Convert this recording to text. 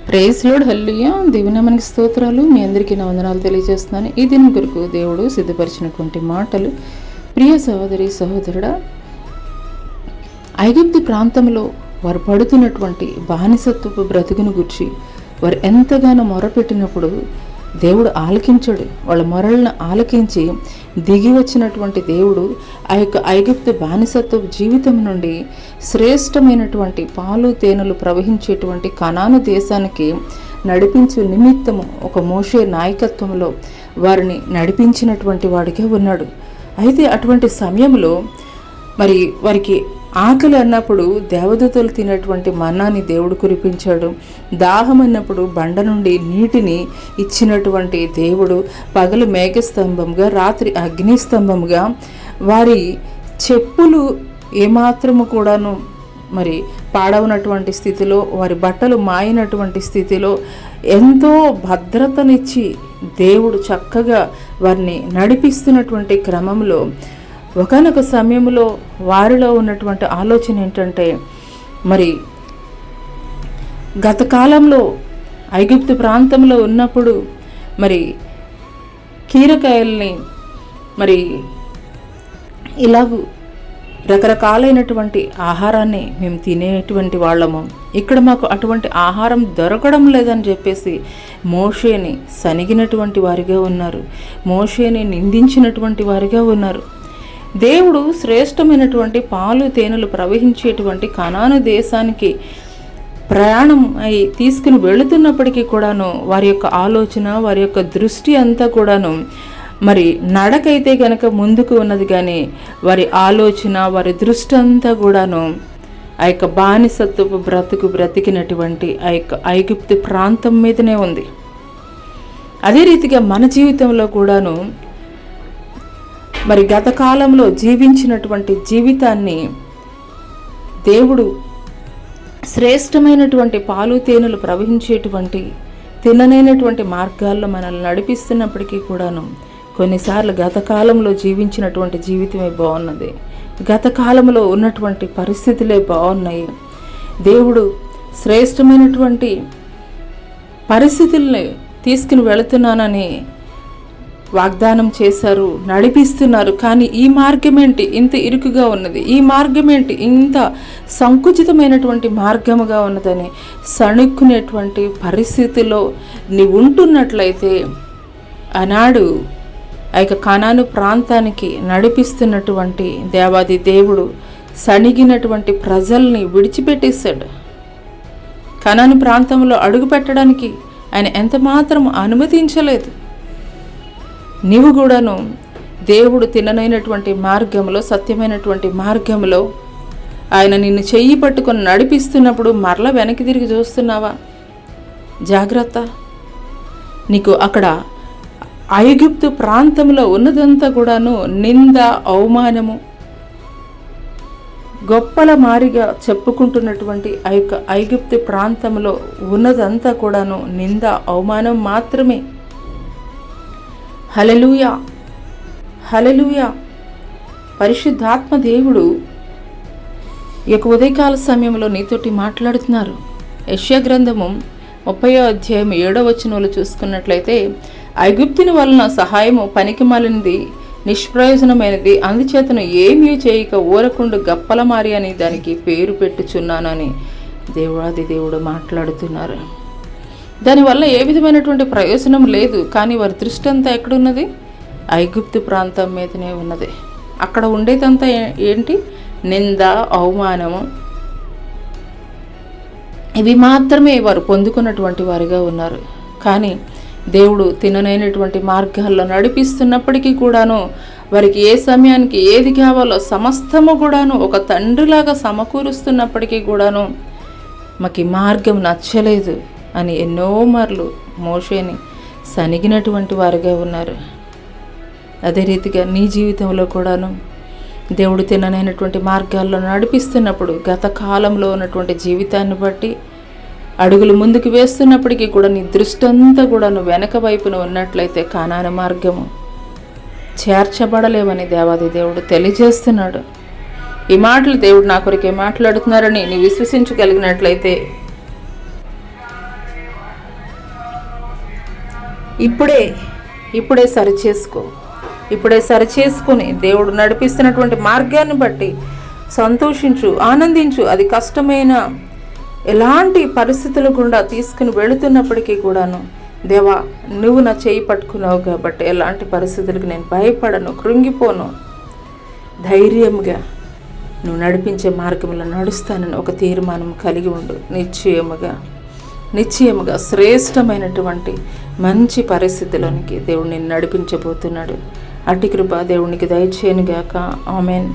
Praise lord, హల్లెలూయా. దేవుని మనకి స్తోత్రాలు. మీ అందరికీ నా వందనాలు తెలియజేస్తున్నాను. ఈ దినం కొరకు దేవుడు సిద్ధపరిచినటువంటి మాటలు. ప్రియ సహోదరి సహోదరుడా, ఐగుప్తు ప్రాంతంలో వారు పడుతున్నటువంటి బానిసత్వపు బ్రతుకును గురించి వారు ఎంతగానో మొరపెట్టినప్పుడు దేవుడు ఆలకించాడు. వాళ్ళ మొరలను ఆలకించి దిగి వచ్చినటువంటి దేవుడు ఆ యొక్క ఐగుప్తు బానిసత్వ జీవితం నుండి శ్రేష్టమైనటువంటి పాలు తేనెలు ప్రవహించేటువంటి కనాను దేశానికి నడిపించే నిమిత్తము ఒక మోషే నాయకత్వంలో వారిని నడిపించినటువంటి వాడిగా ఉన్నాడు. అయితే అటువంటి సమయంలో మరి వారికి ఆకలి అన్నప్పుడు దేవదూతలు తినేటువంటి మన్నాని దేవుడు కురిపించాడు. దాహం అన్నప్పుడు బండ నుండి నీటిని ఇచ్చినటువంటి దేవుడు పగలు మేఘస్తంభంగా, రాత్రి అగ్నిస్తంభంగా, వారి చెప్పులు ఏమాత్రము కూడాను మరి పాడవనటువంటి స్థితిలో, వారి బట్టలు మాయినటువంటి స్థితిలో ఎంతో భద్రతనిచ్చి దేవుడు చక్కగా వారిని నడిపిస్తున్నటువంటి క్రమంలో ఒకానొక సమయంలో వారిలో ఉన్నటువంటి ఆలోచన ఏంటంటే, మరి గత కాలంలో ఐగుప్తు ప్రాంతంలో ఉన్నప్పుడు మరి కీరకాయల్ని మరి ఇలాగూ రకరకాలైనటువంటి ఆహారాన్ని మేము తినేటువంటి వాళ్ళము, ఇక్కడ మాకు అటువంటి ఆహారం దొరకడం లేదని చెప్పేసి మోషేని సనిగినటువంటి వారిగా ఉన్నారు. మోషేని నిందించినటువంటి వారిగా ఉన్నారు. దేవుడు శ్రేష్టమైనటువంటి పాలు తేనెలు ప్రవహించేటువంటి కనాను దేశానికి ప్రయాణం అయి తీసుకుని వెళుతున్నప్పటికీ కూడాను వారి యొక్క ఆలోచన, వారి యొక్క దృష్టి అంతా కూడాను మరి నడకైతే గనక ముందుకు ఉన్నది, కానీ వారి ఆలోచన, వారి దృష్టి అంతా కూడాను ఆ యొక్క బానిసత్వపు బ్రతికినటువంటి ఆ యొక్క ఐగుప్తు ప్రాంతం మీదనే ఉంది. అదే రీతిగా మన జీవితంలో కూడాను మరి గత కాలంలో జీవించినటువంటి జీవితాన్ని దేవుడు శ్రేష్టమైనటువంటి పాలు తేనెలు ప్రవహించేటువంటి తిననైనటువంటి మార్గాల్లో మనల్ని నడిపిస్తున్నప్పటికీ కూడాను కొన్నిసార్లు గత కాలంలో జీవించినటువంటి జీవితమే బాగున్నది, గత కాలంలో ఉన్నటువంటి పరిస్థితులే బాగున్నాయి. దేవుడు శ్రేష్టమైనటువంటి పరిస్థితుల్ని తీసుకుని వెళుతున్నానని వాగ్దానం చేశారు, నడిపిస్తున్నారు. కానీ ఈ మార్గం ఏంటి ఇంత ఇరుకుగా ఉన్నది, ఈ మార్గం ఏంటి ఇంత సంకుచితమైనటువంటి మార్గముగా ఉన్నదని సణుక్కునేటువంటి పరిస్థితిలో నీవు ఉంటున్నట్లయితే ఆనాడు ఆ యొక్క కనాను ప్రాంతానికి నడిపిస్తున్నటువంటి దేవాది దేవుడు సణిగినటువంటి ప్రజల్ని విడిచిపెట్టేశాడు. కనాను ప్రాంతంలో అడుగు పెట్టడానికి ఆయన ఎంత మాత్రం అనుమతించలేదు. నీవు కూడాను దేవుడు తిననైనటువంటి మార్గంలో, సత్యమైనటువంటి మార్గంలో ఆయన నిన్ను చెయ్యి పట్టుకొని నడిపిస్తున్నప్పుడు మరల వెనక్కి తిరిగి చూస్తున్నావా? జాగ్రత్త. నీకు అక్కడ ఐగుప్తు ప్రాంతంలో ఉన్నదంతా కూడాను నింద, అవమానము, గొప్పల మారిగా చెప్పుకుంటున్నటువంటి ఆ యొక్క ఐగుప్తు ప్రాంతంలో ఉన్నదంతా కూడాను నింద, అవమానం మాత్రమే. హల్లెలూయా, హల్లెలూయా. పరిశుద్ధాత్మ దేవుడు ఈ యొక్క ఉదయకాల సమయంలో నీతోటి మాట్లాడుతున్నారు. యెషయా గ్రంథము 30వ అధ్యాయం 7వ వచనంలో చూసుకున్నట్లయితే, ఐగుప్తుని వలన సహాయము పనికిమాలినది, నిష్ప్రయోజనమైనది, అందుచేతను ఏమీ చేయక ఊరకుండు గప్పలమారి అని దానికి పేరు పెట్టుచున్నానని దేవాది దేవుడు మాట్లాడుతున్నారు. దానివల్ల ఏ విధమైనటువంటి ప్రయోజనం లేదు. కానీ వారి దృష్టి అంతా ఎక్కడున్నది? ఐగుప్తు ప్రాంతం మీదనే ఉన్నది. అక్కడ ఉండేదంతా ఏంటి? నింద, అవమానము, ఇవి మాత్రమే వారు పొందుకున్నటువంటి వారిగా ఉన్నారు. కానీ దేవుడు తిననైనటువంటి మార్గాల్లో నడిపిస్తున్నప్పటికీ కూడాను వారికి ఏ సమయానికి ఏది కావాలో సమస్తము కూడాను ఒక తండ్రిలాగా సమకూరుస్తున్నప్పటికీ కూడాను మాకు ఈ మార్గం నచ్చలేదు అని ఎన్నో మార్లు మోషేని సనిగినటువంటి వారిగా ఉన్నారు. అదే రీతిగా నీ జీవితంలో కూడాను దేవుడు తిననైనటువంటి మార్గాల్లో నడిపిస్తున్నప్పుడు గత కాలంలో ఉన్నటువంటి జీవితాన్ని బట్టి అడుగులు ముందుకు వేస్తున్నప్పటికీ కూడా నీ దృష్టి అంతా కూడా నువ్వు వెనక వైపున ఉన్నట్లయితే కానాను మార్గము చేర్చబడలేవని దేవాది దేవుడు తెలియజేస్తున్నాడు. ఈ మాటలు దేవుడు నా కొరకే మాట్లాడుతున్నారని నీ విశ్వసించగలిగినట్లయితే ఇప్పుడే సరిచేసుకో. ఇప్పుడే సరిచేసుకొని దేవుడు నడిపిస్తున్నటువంటి మార్గాన్ని బట్టి సంతోషించు, ఆనందించు. అది కష్టమైన ఎలాంటి పరిస్థితుల గుండా తీసుకుని వెళుతున్నప్పటికీ కూడాను, దేవా నువ్వు నా చేయి పట్టుకున్నావు కాబట్టి ఎలాంటి పరిస్థితులకు నేను భయపడను, కృంగిపోను, ధైర్యంగా నువ్వు నడిపించే మార్గంలో నడుస్తానని ఒక తీర్మానం కలిగి ఉండు. నిశ్చయముగా శ్రేష్టమైనటువంటి మంచి పరిస్థితిలోనికి దేవుడు నిన్ను నడిపించబోతున్నాడు. అట్టి కృప దేవునికి దయచేయనుగాక. ఆమెన్.